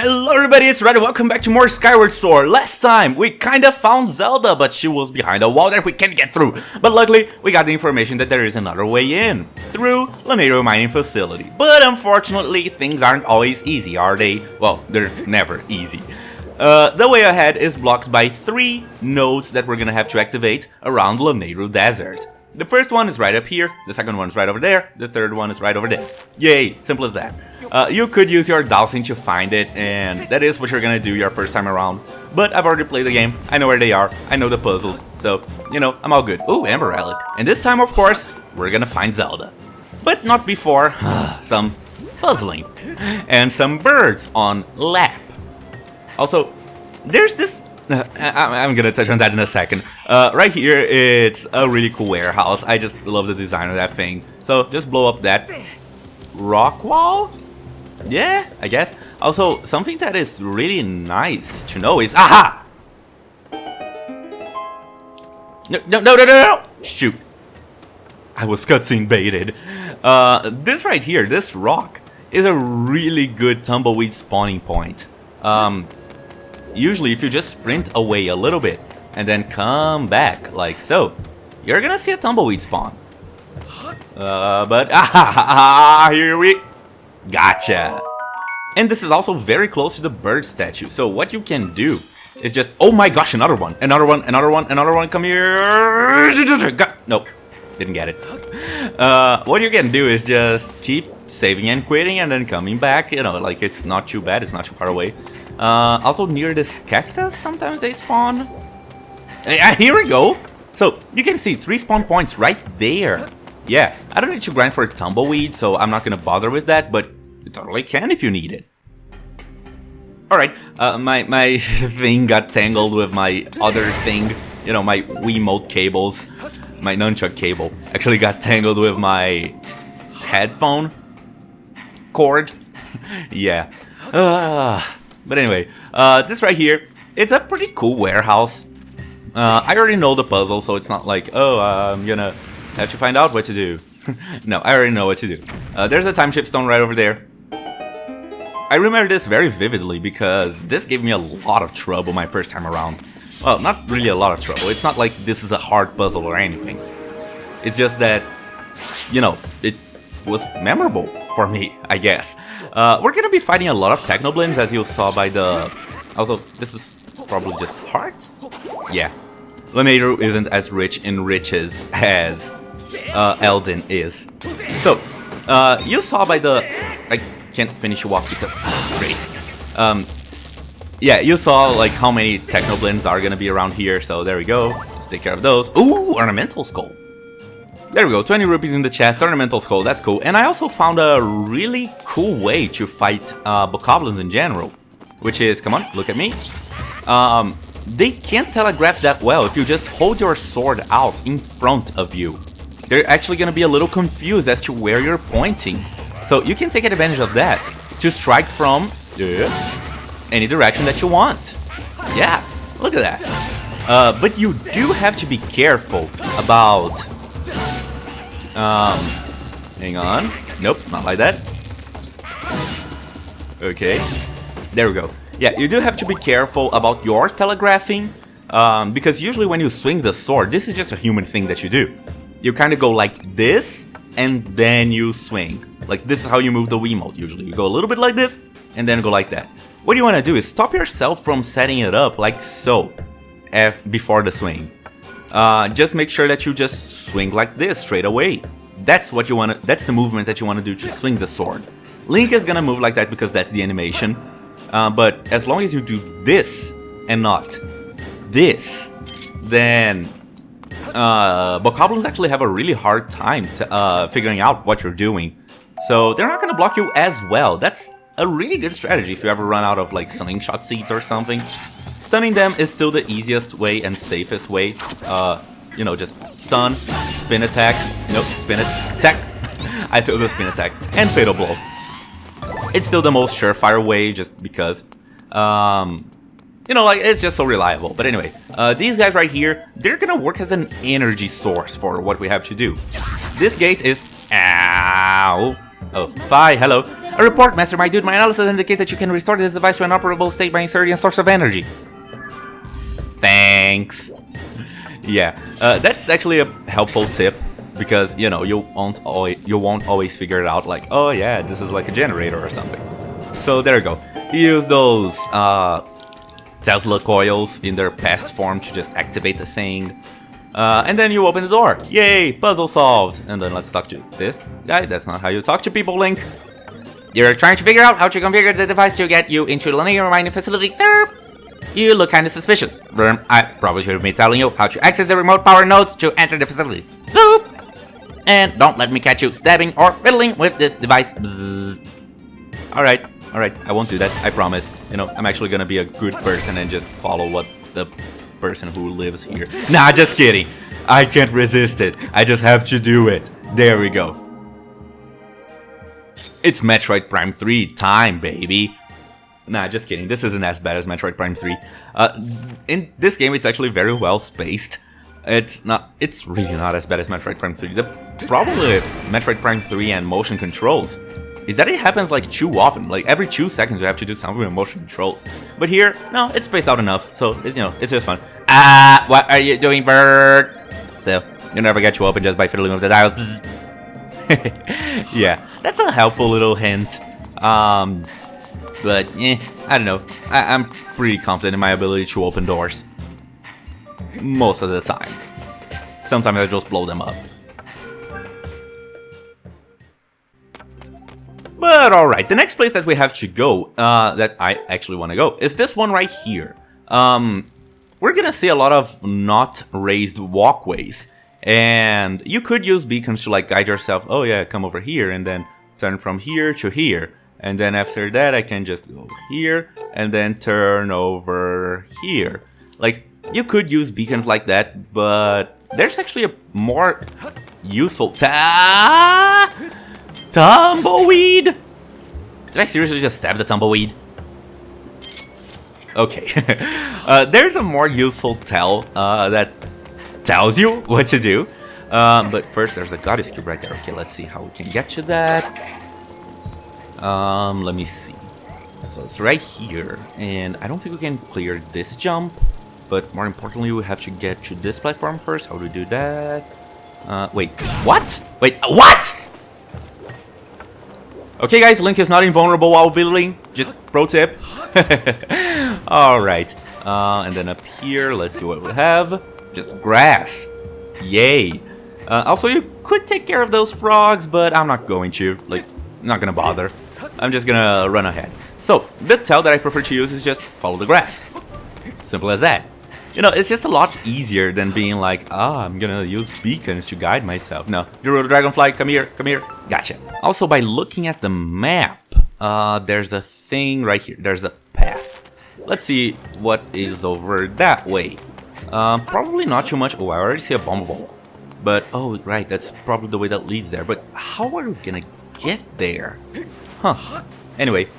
Hello everybody, it's Red and welcome back to more Skyward Sword. Last time, we kinda found Zelda, but she was behind a wall that we can't get through. But luckily, we got the information that there is another way in, through Nintendo mining facility. But unfortunately, things aren't always easy, are they? Well, they're never easy. The way ahead is blocked by 3 nodes that we're gonna have to activate around Laneiro Desert. The first one is right up here, the second one is right over there, the third one is right over there. Yay, simple as that. You could use your dowsing to find it, and that is what you're gonna do your first time around. But I've already played the game, I know where they are, I know the puzzles, so, you know, I'm all good. Ooh, Amber Relic. And this time, of course, we're gonna find Zelda. But not before some puzzling and some birds on lap. Also, there's this... I'm gonna touch on that in a second. Right here, it's a really cool warehouse. I just love the design of that thing. So, just blow up that rock wall? Yeah, I guess. Also, something that is really nice to know is... Aha! No! Shoot. I was cutscene baited. This right here, this rock, is a really good tumbleweed spawning point. Usually, if you just sprint away a little bit and then come back, like so, you're gonna see a tumbleweed spawn. But here we gotcha. And this is also very close to the bird statue. So what you can do is just, oh my gosh, another one, come here. Nope, didn't get it. What you can do is just keep saving and quitting and then coming back. You know, like it's not too bad, it's not too far away. Also near this cactus, sometimes they spawn. Here we go. So you can see 3 spawn points right there. Yeah, I don't need to grind for a tumbleweed, so I'm not gonna bother with that, but you totally can if you need it. Alright, my thing got tangled with my other thing. You know, my Wiimote cables. My nunchuck cable actually got tangled with my headphone cord. Yeah. But anyway, this right here, it's a pretty cool warehouse. I already know the puzzle, so it's not like, oh, I'm gonna have to find out what to do. No, I already know what to do. There's a time shift stone right over there. I remember this very vividly because this gave me a lot of trouble my first time around. Well, not really a lot of trouble. It's not like this is a hard puzzle or anything. It's just that, you know, it was memorable for me, I guess. We're gonna be fighting a lot of Technoblins, as you saw by the... Also, this is probably just hearts? Yeah. Laneiro isn't as rich in riches as Elden is. So, you saw by the... I can't finish you off because... great. Yeah, you saw like how many Technoblins are gonna be around here, so there we go. Let's take care of those. Ooh, ornamental skull. There we go, 20 rupees in the chest, ornamental skull, that's cool. And I also found a really cool way to fight bokoblins in general. Which is, come on, look at me. They can't telegraph that well if you just hold your sword out in front of you. They're actually gonna be a little confused as to where you're pointing. So you can take advantage of that to strike from any direction that you want. Yeah, look at that. But you do have to be careful about... hang on. Nope, not like that. Okay, there we go. Yeah, you do have to be careful about your telegraphing, because usually when you swing the sword, this is just a human thing that you do. You kind of go like this, and then you swing. Like this is how you move the Wiimote usually. You go a little bit like this, and then go like that. What you want to do is stop yourself from setting it up like so, before the swing. Just make sure that you just swing like this straight away. That's what you want to. That's the movement that you want to do to swing the sword. Link is gonna move like that because that's the animation. But as long as you do this and not this, then bokoblins actually have a really hard time to, figuring out what you're doing. So they're not gonna block you as well. That's a really good strategy if you ever run out of like slingshot seeds or something. Stunning them is still the easiest way and safest way. You know, just stun, spin attack. Nope, spin attack. I failed the spin attack. And fatal blow. It's still the most surefire way just because, you know, like, it's just so reliable. But anyway, these guys right here, they're gonna work as an energy source for what we have to do. This gate is... Ow! Oh, Fi, hello. A report, Master, my dude. My analysis indicates that you can restore this device to an operable state by inserting a source of energy. Thanks. Yeah, that's actually a helpful tip because, you know, you won't always figure it out like, oh yeah, this is like a generator or something. So there you go. You use those Tesla coils in their past form to just activate the thing. And then you open the door. Yay, puzzle solved. And then let's talk to this guy. That's not how you talk to people, Link. You're trying to figure out how to configure the device to get you into the linear mining facility, sir. You look kind of suspicious. Worm, I probably should have been telling you how to access the remote power nodes to enter the facility. Zoop! And don't let me catch you stabbing or fiddling with this device. Alright, I won't do that, I promise. You know, I'm actually gonna be a good person and just follow what the person who lives here. Nah, just kidding. I can't resist it. I just have to do it. There we go. It's Metroid Prime 3 time, baby. Nah, just kidding. This isn't as bad as Metroid Prime 3. In this game, it's actually very well spaced. It's really not as bad as Metroid Prime 3. The problem with Metroid Prime 3 and motion controls is that it happens like too often. Like every 2 seconds you have to do something with motion controls. But here, no, it's spaced out enough, so you know, it's just fun. Ah, what are you doing, bird? So, you'll never get you open just by fiddling with the dials. Yeah, that's a helpful little hint. But, I don't know. I'm pretty confident in my ability to open doors. Most of the time. Sometimes I just blow them up. But alright, the next place that we have to go, that I actually want to go, is this one right here. We're gonna see a lot of not raised walkways. And you could use beacons to like guide yourself. Oh yeah, come over here and then turn from here to here. And then after that I can just go here and then turn over here. Like, you could use beacons like that, but there's actually a more useful tumbleweed? Did I seriously just stab the tumbleweed? Okay. There's a more useful tell that tells you what to do. But first, there's a goddess cube right there. Okay, let's see how we can get to that. Let me see. So it's right here, and I don't think we can clear this jump. But more importantly, we have to get to this platform first. How do we do that? Wait, what? Wait, what? Okay, guys, Link is not invulnerable while building. Just pro tip. Alright. And then up here, let's see what we have. Just grass. Yay. Also, you could take care of those frogs, but I'm not going to. Like, I'm not gonna bother. I'm just gonna run ahead. So, the tell that I prefer to use is just follow the grass. Simple as that. You know, it's just a lot easier than being like, I'm gonna use beacons to guide myself. No, Gerudo Dragonfly, come here, gotcha. Also, by looking at the map, there's a thing right here. There's a path. Let's see what is over that way. Probably not too much. Oh, I already see a bomb ball. But, oh, right, that's probably the way that leads there. But how are we gonna get there? Huh. Anyway,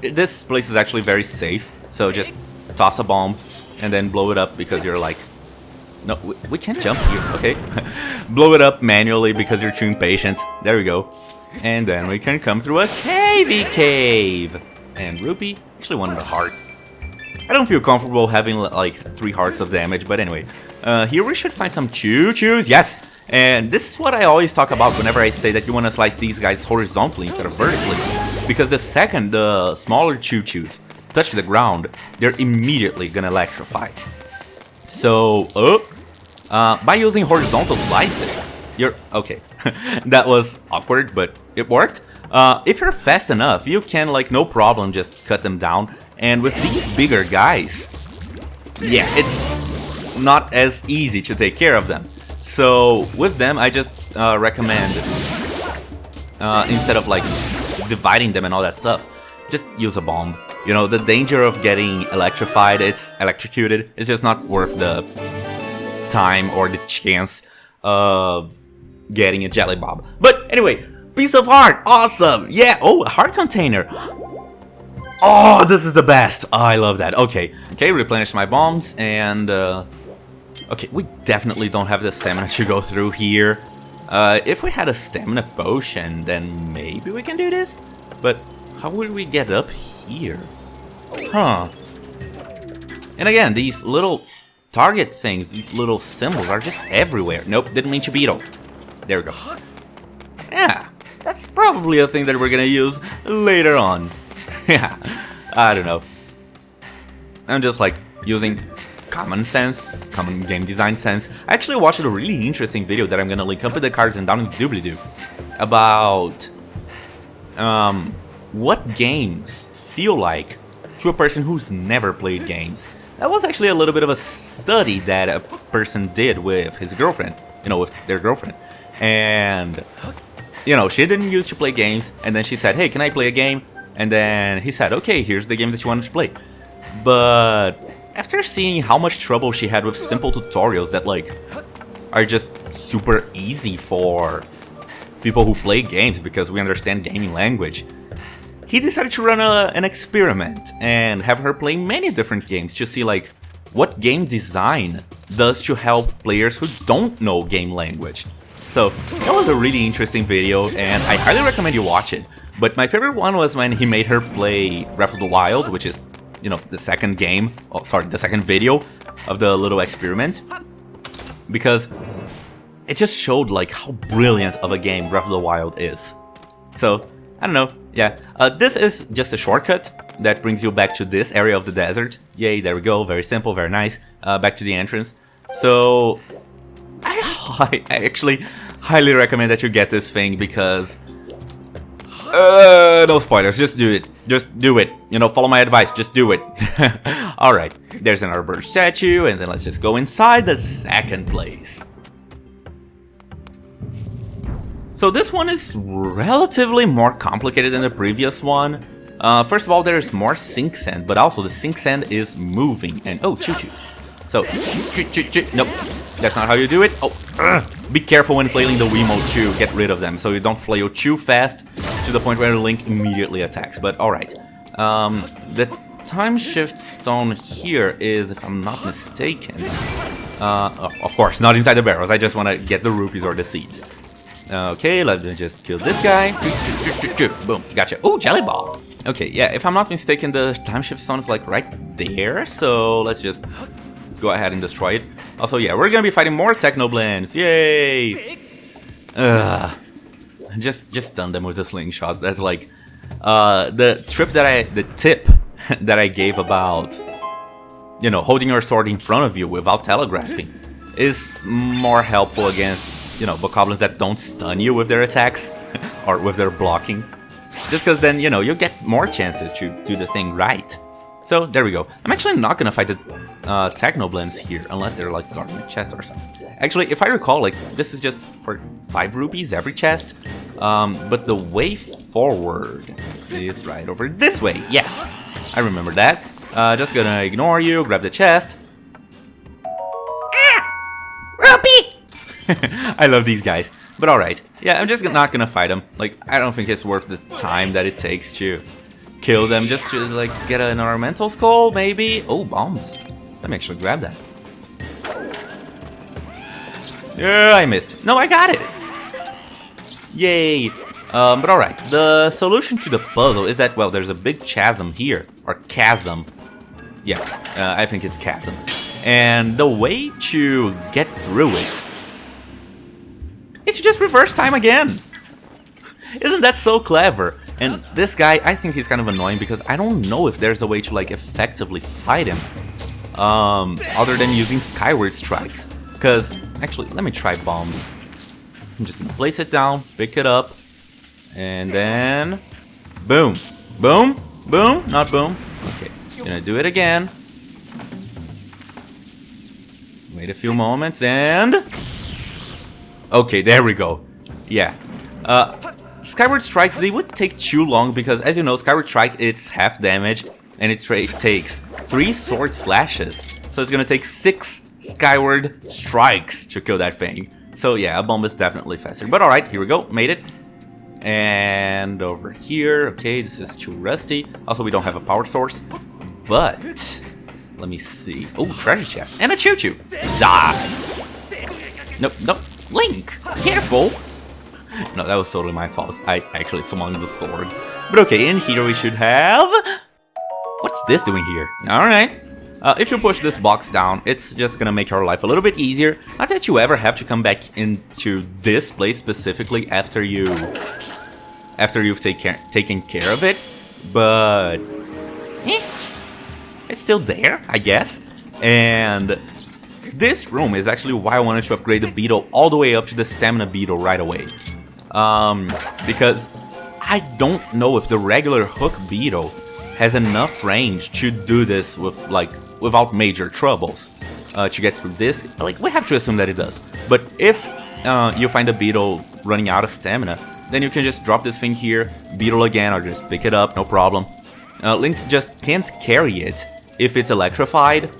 this place is actually very safe. So just toss a bomb and then blow it up because you're like... No, we can't jump here. Okay. Blow it up manually because you're too impatient. There we go. And then we can come through a cave. And Rupee actually wanted a heart. I don't feel comfortable having like 3 hearts of damage, but anyway. Here we should find some choo-choos. Yes! And this is what I always talk about whenever I say that you want to slice these guys horizontally instead of vertically. Because the second the smaller choo-choos touch the ground, they're immediately gonna electrify. So, by using horizontal slices, you're... Okay, that was awkward, but it worked. If you're fast enough, you can, like, no problem just cut them down. And with these bigger guys, yeah, it's not as easy to take care of them. So, with them, I just recommend, instead of, like, dividing them and all that stuff, just use a bomb. You know, the danger of getting electrocuted, is just not worth the time or the chance of getting a jelly bomb. But anyway, piece of heart, awesome, yeah. Oh, a heart container. Oh, this is the best. Oh, I love that. Okay, replenish my bombs and okay, we definitely don't have the stamina to go through here. If we had a stamina potion, then maybe we can do this. But how would we get up here? Huh. And again, these little target things, these little symbols are just everywhere. Nope, didn't mean Chibito. There we go. Yeah, that's probably a thing that we're gonna use later on. Yeah, I don't know. I'm just like using common sense, common game design sense. I actually watched a really interesting video that I'm gonna link up in the cards and down in the doobly-doo about what games feel like to a person who's never played games. That was actually a little bit of a study that a person did with his girlfriend, you know, with their girlfriend. And, you know, she didn't used to play games, and then she said, hey, can I play a game? And then he said, okay, here's the game that you wanted to play. But after seeing how much trouble she had with simple tutorials that, like, are just super easy for people who play games because we understand gaming language, he decided to run an experiment and have her play many different games to see, like, what game design does to help players who don't know game language. So that was a really interesting video, and I highly recommend you watch it. But my favorite one was when he made her play Breath of the Wild, which is, you know, the second game, oh sorry, the second video of the little experiment, because it just showed like how brilliant of a game Breath of the Wild is. So I don't know, yeah, this is just a shortcut that brings you back to this area of the desert. Yay, there we go, very simple, very nice. Back to the entrance. So I actually highly recommend that you get this thing because no spoilers, just do it. Just do it. You know, follow my advice, just do it. Alright, there's another bird statue, and then let's just go inside the second place. So this one is relatively more complicated than the previous one. First of all, there's more sink sand, but also the sink sand is moving, and oh, choo-choo. So, nope, that's not how you do it. Oh, be careful when flailing the Wiimote to get rid of them, so you don't flail too fast to the point where the Link immediately attacks. But alright, the time shift stone here is, if I'm not mistaken, of course, not inside the barrels. I just want to get the rupees or the seeds. Okay, let me just kill this guy. Boom, gotcha. Oh, jelly ball. Okay, yeah, if I'm not mistaken, the time shift stone is like right there, so let's just go ahead and destroy it. Also, yeah, we're gonna be fighting more Technoblends. Yay! Just stun them with the slingshot. That's like the tip that I gave about, you know, holding your sword in front of you without telegraphing is more helpful against, you know, bokoblins that don't stun you with their attacks or with their blocking. Just because then, you know, you get more chances to do the thing right. So there we go. I'm actually not gonna fight the Technoblends here unless they're like guarding a chest or something. Actually, if I recall, like this is just for 5 rupees every chest. But the way forward is right over this way. Yeah, I remember that. Just gonna ignore you, grab the chest. Ah! Rupee! I love these guys. But alright. Yeah, I'm just not gonna fight them. Like, I don't think it's worth the time that it takes to kill them just to, like, get an ornamental skull, maybe? Oh, bombs. Let me actually grab that. Yeah, I missed. No, I got it! Yay! But alright, the solution to the puzzle is that, well, there's a big chasm here. Or chasm. Yeah, I think it's chasm. And the way to get through it is to just reverse time again! Isn't that so clever? And this guy, I think he's kind of annoying because I don't know if there's a way to, like, effectively fight him. Other than using Skyward strikes. Because, actually, let me try bombs. I'm just gonna place it down, pick it up, and then... boom! Boom! Boom! Not boom. Okay, gonna do it again. Wait a few moments, and... okay, there we go. Yeah. Skyward strikes, they would take too long because, as you know, Skyward strike, it's half damage, and it takes 3 sword slashes. So it's gonna take 6 Skyward strikes to kill that thing. So yeah, a bomb is definitely faster. But alright, here we go, made it. And over here, okay, this is too rusty. Also, we don't have a power source. But, let me see. Oh, treasure chest, and a choo-choo. Die! Nope, nope, Link, careful! No, that was totally my fault. I actually swung the sword. But okay, in here we should have... What's this doing here? Alright. If you push this box down, it's just gonna make your life a little bit easier. Not that you ever have to come back into this place specifically after you've taken care of it, but it's still there, I guess. And this room is actually why I wanted to upgrade the beetle all the way up to the stamina beetle right away. Because I don't know if the regular hook beetle has enough range to do this with without major troubles. To get through this, like, we have to assume that it does. But if you find a beetle running out of stamina, then you can just drop this thing here, beetle again, or just pick it up, no problem. Link just can't carry it if it's electrified,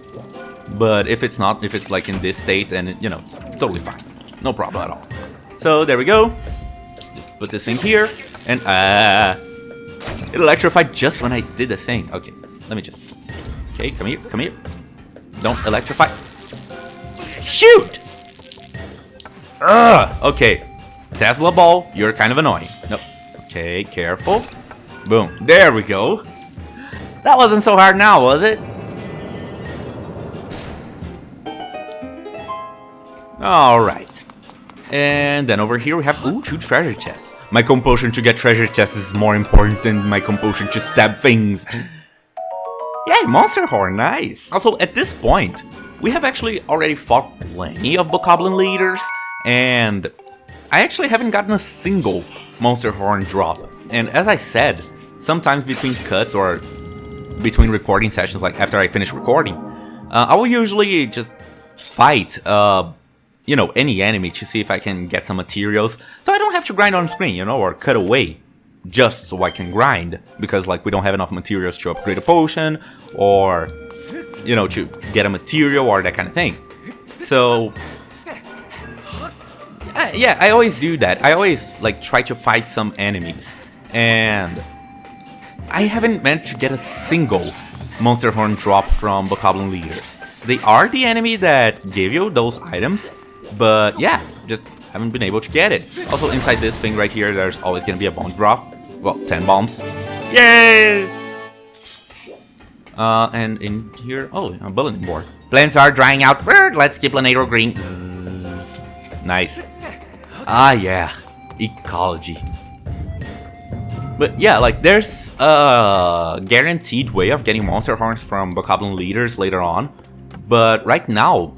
but if it's not, if it's like in this state, then you know, it's totally fine, no problem at all. So there we go. Just put this thing here, and it electrified just when I did the thing. Okay, let me just. Okay, come here, come here. Don't electrify. Shoot! Okay. Tesla ball, you're kind of annoying. Nope. Okay, careful. Boom. There we go. That wasn't so hard now, was it? Alright. And then over here we have, ooh, 2 treasure chests. My compulsion to get treasure chests is more important than my compulsion to stab things. Yay, monster horn, nice. Also, at this point, we have actually already fought plenty of bokoblin leaders, and I actually haven't gotten a single monster horn drop. And as I said, sometimes between cuts or between recording sessions, like after I finish recording, I will usually just fight, you know, any enemy to see if I can get some materials, so I don't have to grind on screen, you know, or cut away just so I can grind, because like we don't have enough materials to upgrade a potion, or, you know, to get a material or that kind of thing. So yeah, I always do that. I always like try to fight some enemies, and I haven't managed to get a single monster horn drop from bokoblin leaders. They are the enemy that gave you those items, but yeah, just haven't been able to get it. Also, inside this thing right here, there's always gonna be a bomb drop. Well, 10 bombs. Yay! And in here, oh, a bulletin board. Plants are drying out. Let's keep Planado green. Zzz. Nice. Ah, yeah. Ecology. But yeah, like, there's a guaranteed way of getting monster horns from bokoblin leaders later on. But right now,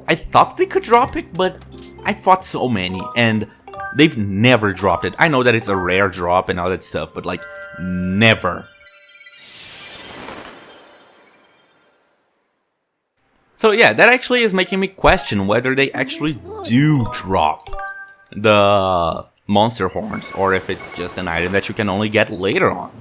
I thought they could drop it, but I fought so many, and they've never dropped it. I know that it's a rare drop and all that stuff, but like, never. So yeah, that actually is making me question whether they actually do drop the monster horns, or if it's just an item that you can only get later on.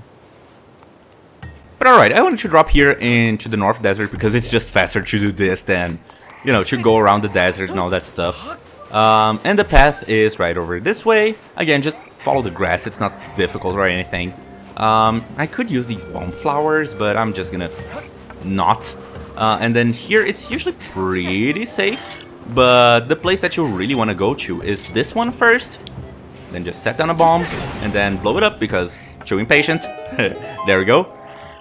But alright, I wanted to drop here into the North Desert because it's just faster to do this than, you know, to go around the desert and all that stuff. And the path is right over this way. Again, just follow the grass, it's not difficult or anything. I could use these bomb flowers, but I'm just gonna not. And then here, it's usually pretty safe, but the place that you really want to go to is this one first. Then just set down a bomb, and then blow it up, because too impatient. There we go.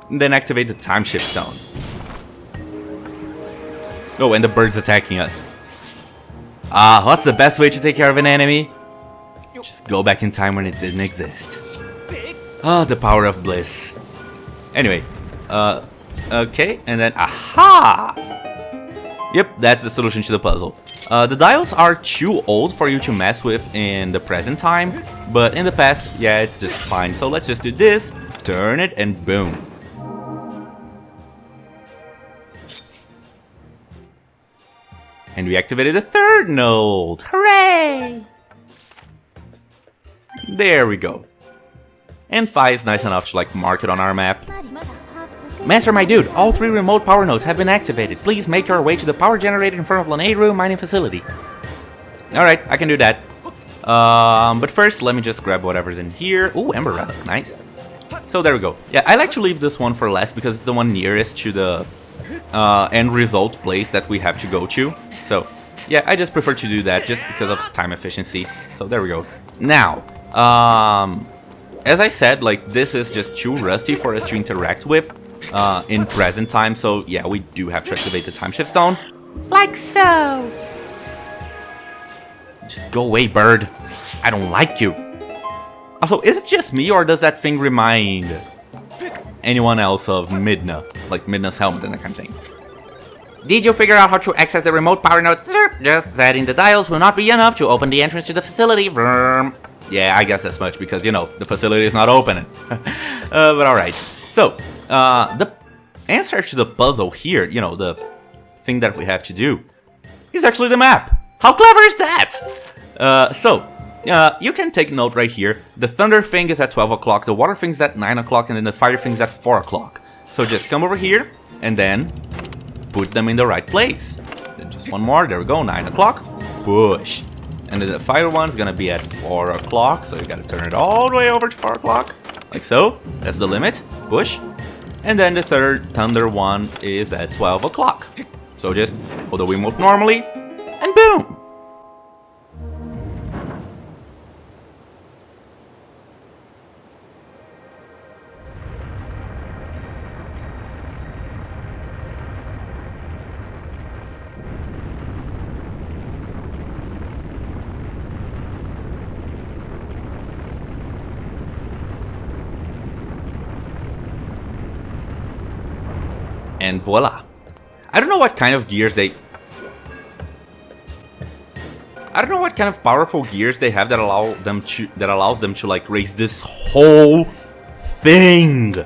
And then activate the time shift stone. Oh, and the bird's attacking us. Ah, what's the best way to take care of an enemy? Just go back in time when it didn't exist. Ah, the power of bliss. Anyway, okay, and then, aha! Yep, that's the solution to the puzzle. The dials are too old for you to mess with in the present time, but in the past, yeah, it's just fine. So let's just do this, turn it, and boom. And we activated a third node! Hooray! There we go. And Phi is nice enough to like mark it on our map. Master, my dude, all 3 remote power nodes have been activated. Please make your way to the power generator in front of Laneiru mining facility. Alright, I can do that. But first, let me just grab whatever's in here. Ooh, Ember Relic, nice. So there we go. Yeah, I like to leave this one for last because it's the one nearest to the end result place that we have to go to. So, yeah, I just prefer to do that just because of time efficiency. So there we go. Now, as I said, like, this is just too rusty for us to interact with in present time, so yeah, we do have to activate the time shift stone. Like so. Just go away, bird. I don't like you. Also, is it just me, or does that thing remind anyone else of Midna? Like Midna's helmet and that kind of thing. Did you figure out how to access the remote power nodes? Just setting the dials will not be enough to open the entrance to the facility. Vroom. Yeah, I guess that's much because, you know, the facility is not open. But alright. So, the answer to the puzzle here, you know, the thing that we have to do, is actually the map. How clever is that? You can take note right here. The thunder thing is at 12 o'clock, the water thing is at 9 o'clock, and then the fire thing is at 4 o'clock. So just come over here, and then put them in the right place. Then just one more, there we go, 9 o'clock, push. And then the fire one's gonna be at 4 o'clock, so you gotta turn it all the way over to 4 o'clock. Like so, that's the limit, push. And then the third thunder one is at 12 o'clock. So just hold the Wiimote normally, and boom! And voila. I don't know what kind of gears they... I don't know what kind of powerful gears they have that allows them to like raise this whole thing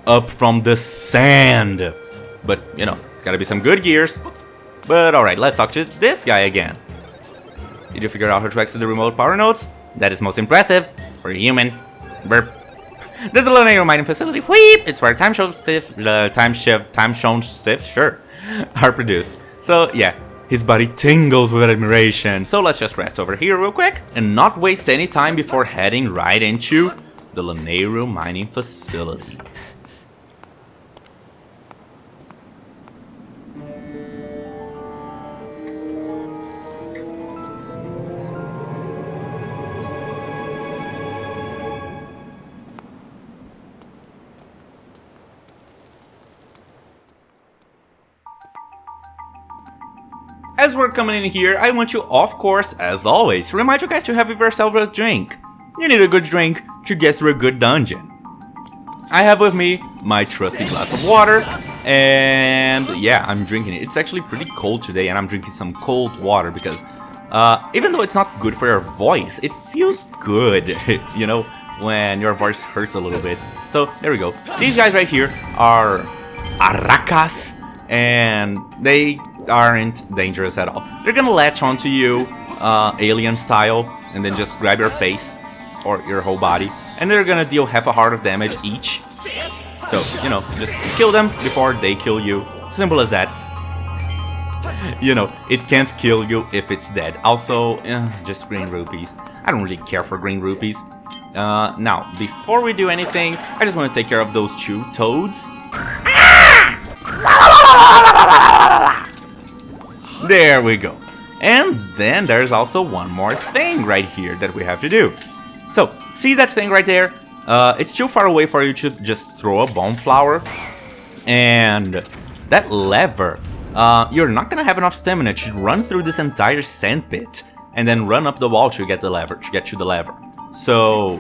up from the sand. But, you know, it's gotta be some good gears. But alright, let's talk to this guy again. Did you figure out how to access the remote power nodes? That is most impressive for a human. Burp. There's a linear mining facility. Wheep! It's where time shown shift, sure, are produced. So yeah, his body tingles with admiration. So let's just rest over here real quick and not waste any time before heading right into the Lanero mining facility. As we're coming in here, I want to, of course, as always, remind you guys to have yourself a drink. You need a good drink to get through a good dungeon. I have with me my trusty glass of water, and yeah, I'm drinking it. It's actually pretty cold today, and I'm drinking some cold water because even though it's not good for your voice, it feels good, you know, when your voice hurts a little bit. So there we go. These guys right here are Aracas, and they aren't dangerous at all. They're gonna latch onto you, alien style, and then just grab your face or your whole body, and they're gonna deal half a heart of damage each. So, you know, just kill them before they kill you. Simple as that. You know, it can't kill you if it's dead. Also, just green rupees. I don't really care for green rupees. Now, before we do anything, I just want to take care of those two toads. There we go. And then there's also one more thing right here that we have to do. So, see that thing right there? It's too far away for you to just throw a bomb flower. And that lever, you're not gonna have enough stamina to run through this entire sand pit and then run up the wall to get the lever, to the lever. So,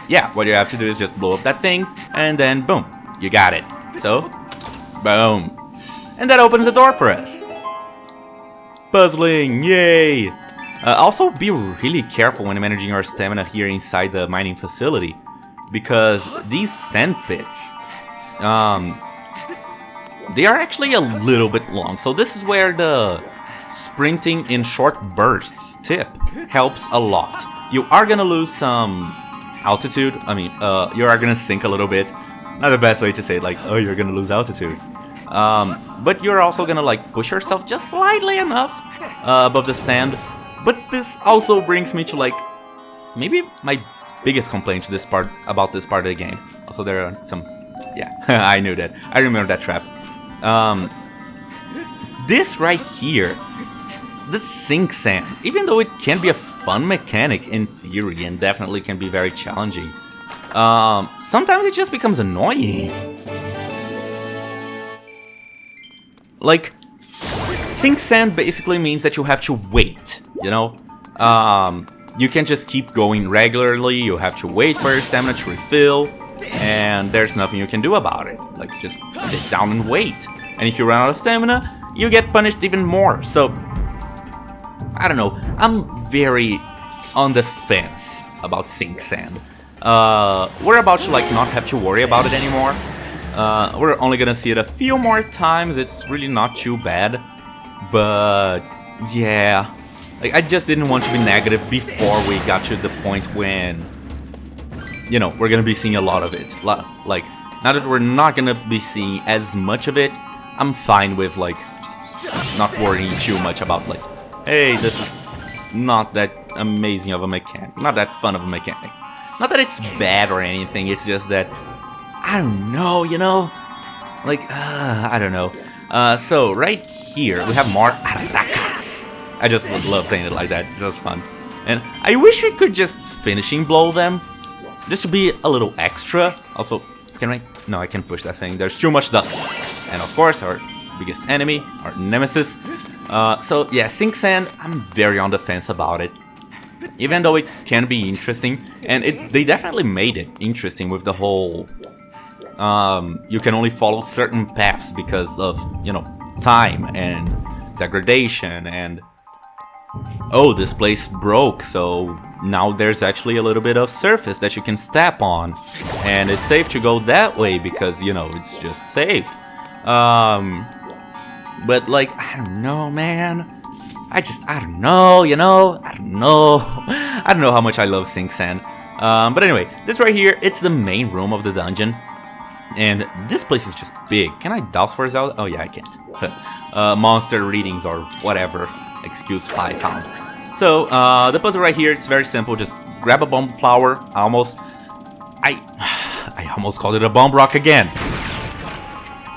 yeah, what you have to do is just blow up that thing, and then boom, you got it. So, boom. And that opens the door for us. Puzzling, yay! Also, be really careful when managing your stamina here inside the mining facility, because these sand pits, they are actually a little bit long. So this is where the sprinting in short bursts tip helps a lot. You are gonna lose some altitude. I mean, you are gonna sink a little bit. Not the best way to say it, like, oh, you're gonna lose altitude. But you're also gonna like push yourself just slightly enough above the sand. But this also brings me to like maybe my biggest complaint to this part about this part of the game. Also, there are some, yeah, I knew that. I remember that trap. This right here, the sink sand, even though it can be a fun mechanic in theory and definitely can be very challenging, sometimes it just becomes annoying. Like, sink sand basically means that you have to wait, you know? You can just keep going regularly, you have to wait for your stamina to refill, and there's nothing you can do about it. Like, just sit down and wait. And if you run out of stamina, you get punished even more. So, I don't know, I'm very on the fence about sink sand. We're about to like not have to worry about it anymore. We're only gonna see it a few more times, it's really not too bad. But, yeah. Like, I just didn't want to be negative before we got to the point when, you know, we're gonna be seeing a lot of it. Like, now that we're not gonna be seeing as much of it, I'm fine with, like, just not worrying too much about, like, hey, this is not that amazing of a mechanic, not that fun of a mechanic. Not that it's bad or anything, it's just that, I don't know, you know? Like, I don't know. So, right here, we have more Aracas. I just love saying it like that, it's just fun. And I wish we could just finishing blow them, just to be a little extra. Also, can I? No, I can't push that thing, there's too much dust. And of course, our biggest enemy, our nemesis. So yeah, sink sand, I'm very on the fence about it. Even though it can be interesting, and they definitely made it interesting with the whole... you can only follow certain paths because of, you know, time and degradation and... Oh, this place broke, so now there's actually a little bit of surface that you can step on. And it's safe to go that way because, you know, it's just safe. But like, I don't know, man. I don't know, you know? I don't know. I don't know how much I love sink sand. But anyway, this right here, it's the main room of the dungeon. And this place is just big. Can I douse for Zelda? Oh yeah, I can't. Monster readings or whatever excuse I found. So, the puzzle right here, it's very simple. Just grab a bomb flower. I almost called it a bomb rock again.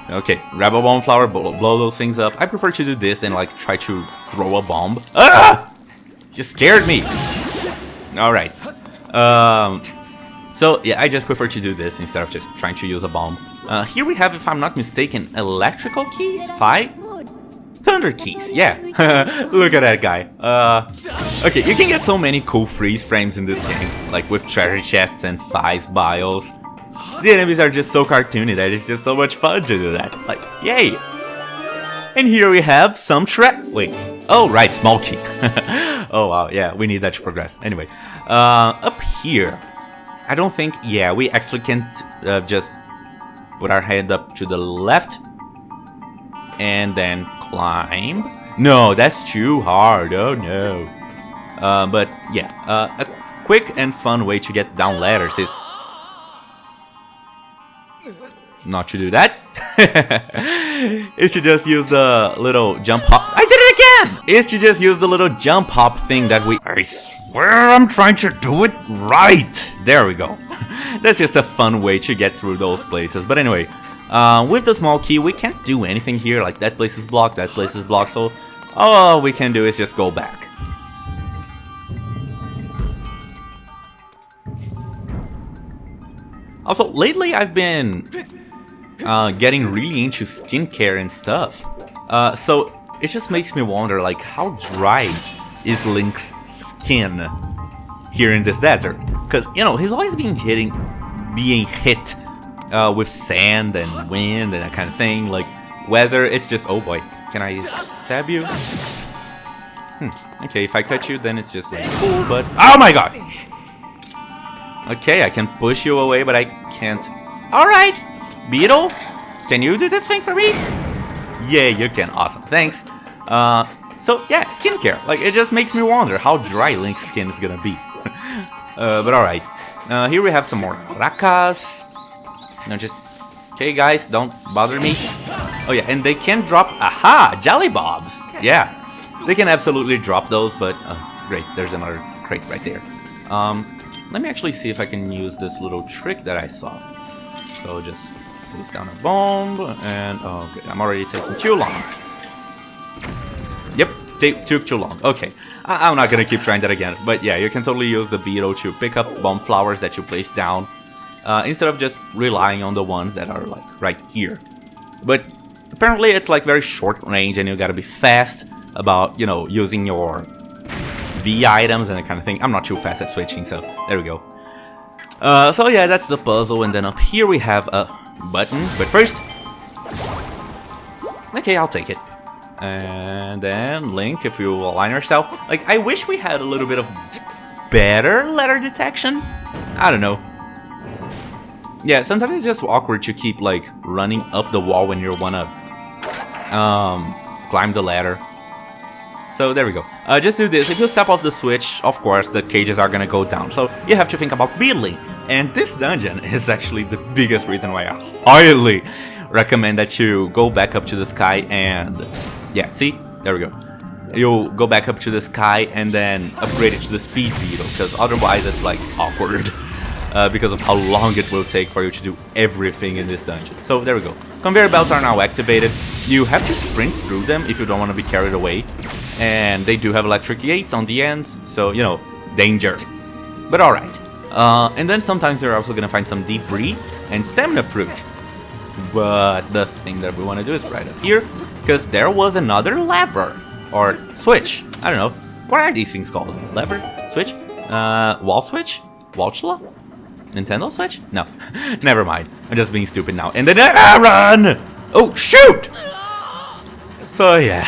Okay, grab a bomb flower, blow those things up. I prefer to do this than like try to throw a bomb. Ah! You scared me. Alright. So yeah, I just prefer to do this instead of just trying to use a bomb. Here we have, if I'm not mistaken, electrical keys? 5? Thunder keys, yeah. Look at that guy. Okay, you can get so many cool freeze frames in this game, like with treasure chests and 5 bios. The enemies are just so cartoony that it's just so much fun to do that. Like, yay! And here we have some wait. Oh, right, small key. Oh, wow, yeah, we need that to progress. Anyway, up here, I don't think, yeah, we actually can't just put our head up to the left and then climb. No, that's too hard, oh no. But yeah, a quick and fun way to get down ladders is not to do that. Is to just use the little jump hop. I did it again! Is to just use the little jump hop thing that I swear I'm trying to do it right. There we go. That's just a fun way to get through those places. But anyway, with the small key, we can't do anything here. Like, that place is blocked, that place is blocked. So all we can do is just go back. Also, lately I've been getting really into skincare and stuff. So it just makes me wonder, like, how dry is Link's skin here in this desert? Because, you know, he's always being hit with sand and wind and that kind of thing. Like, whether it's just... Oh boy, can I stab you? Okay, if I cut you, then it's just like cool, but... Oh my god! Okay, I can push you away, but I can't... Alright, Beetle, can you do this thing for me? Yeah, you can, awesome, thanks. So yeah, skincare. Like, it just makes me wonder how dry Link's skin is gonna be. But alright. Here we have some more Rakas. No, just... Okay, guys, don't bother me. Oh yeah, and they can drop... Aha! Jelly Bobs! Yeah, they can absolutely drop those, but... great, there's another crate right there. Let me actually see if I can use this little trick that I saw. So just place down a bomb, and... Oh, okay, I'm already taking too long. Yep, took too long. Okay, I'm not gonna keep trying that again. But yeah, you can totally use the beetle to pick up bomb flowers that you place down. instead of just relying on the ones that are like right here. But apparently it's like very short range and you gotta be fast about, you know, using your B items and that kind of thing. I'm not too fast at switching, so there we go. So yeah, that's the puzzle, and then up here we have a button, but first... Okay, I'll take it. And then Link, if you align yourself. Like, I wish we had a little bit of better letter detection. I don't know. Yeah, sometimes it's just awkward to keep, like, running up the wall when you wanna climb the ladder. So there we go. Just do this. If you step off the switch, of course, the cages are gonna go down. So you have to think about building. And this dungeon is actually the biggest reason why I highly recommend that you go back up to the sky and... Yeah, see? There we go. You'll go back up to the sky and then upgrade it to the speed beetle, because otherwise it's like awkward. Because of how long it will take for you to do everything in this dungeon. So there we go. Conveyor belts are now activated. You have to sprint through them if you don't want to be carried away. And they do have electric gates on the ends, so, you know, danger. But alright. And then sometimes you're also going to find some debris and stamina fruit. But the thing that we want to do is right up here, because there was another lever. Or switch. I don't know. What are these things called? Lever? Switch? Wall switch? Walchla? Nintendo Switch? No. Never mind. I'm just being stupid now. And then run! Oh, shoot! So yeah.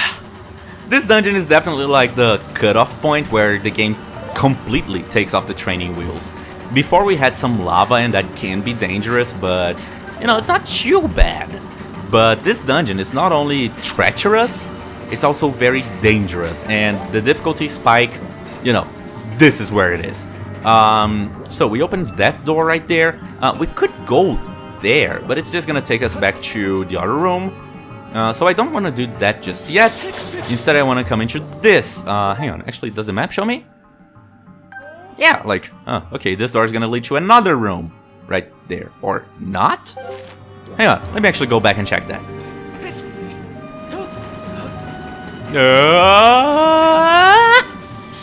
This dungeon is definitely like the cutoff point where the game completely takes off the training wheels. Before we had some lava and that can be dangerous, but you know, it's not too bad. But this dungeon is not only treacherous, it's also very dangerous, and the difficulty spike, you know, this is where it is. So we opened that door right there. We could go there, but it's just gonna take us back to the other room. So I don't want to do that just yet. Instead, I want to come into this. Hang on, actually, does the map show me? Yeah, like, okay, this door is gonna lead to another room right there, or not? Hang on, let me actually go back and check that.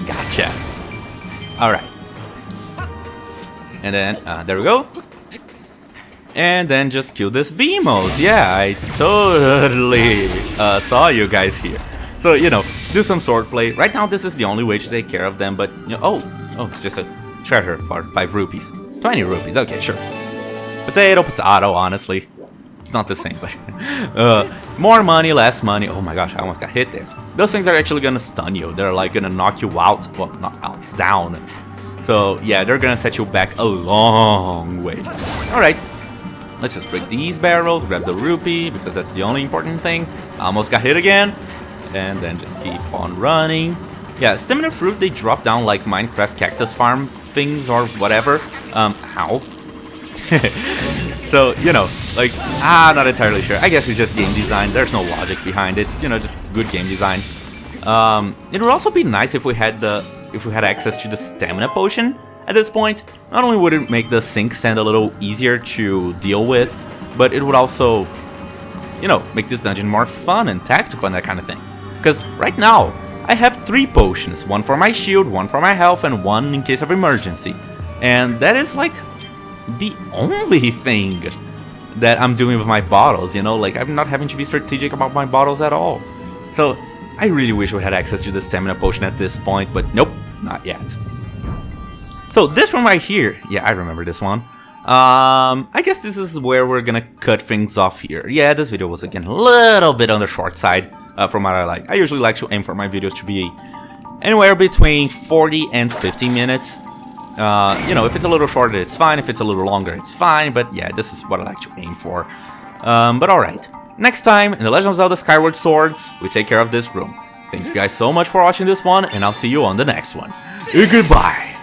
Gotcha. Alright. And then, there we go. And then just kill this Beamos. Yeah, I totally saw you guys here. So, you know, do some swordplay. Right now, this is the only way to take care of them, but, you know, oh, it's just a treasure for 5 rupees. 20 rupees, okay, sure. Potato, potato, honestly. It's not the same, but more money, less money. Oh my gosh, I almost got hit there. Those things are actually gonna stun you. They're like gonna knock you out. Well, not out, down. So yeah, they're gonna set you back a long way. Alright, let's just break these barrels, grab the rupee, because that's the only important thing. Almost got hit again. And then just keep on running. Yeah, stamina fruit, they drop down like Minecraft cactus farm things or whatever. How? So, you know, like, I'm not entirely sure. I guess it's just game design. There's no logic behind it. You know, just good game design. It would also be nice if we had access to the stamina potion at this point. Not only would it make the sync sand a little easier to deal with, but it would also, you know, make this dungeon more fun and tactical and that kind of thing. Because right now, I have 3 potions. 1 for my shield, 1 for my health, and 1 in case of emergency. And that is like the only thing that I'm doing with my bottles, you know, like I'm not having to be strategic about my bottles at all. So I really wish we had access to the stamina potion at this point, but nope, not yet. So this room right here, yeah, I remember this one. I guess this is where we're gonna cut things off here. Yeah, this video was again a little bit on the short side from what I like. I usually like to aim for my videos to be anywhere between 40 and 50 minutes. You know, if it's a little shorter, it's fine. If it's a little longer, it's fine. But yeah, this is what I like to aim for. But alright. Next time, in The Legend of Zelda Skyward Sword, we take care of this room. Thank you guys so much for watching this one, and I'll see you on the next one. Goodbye!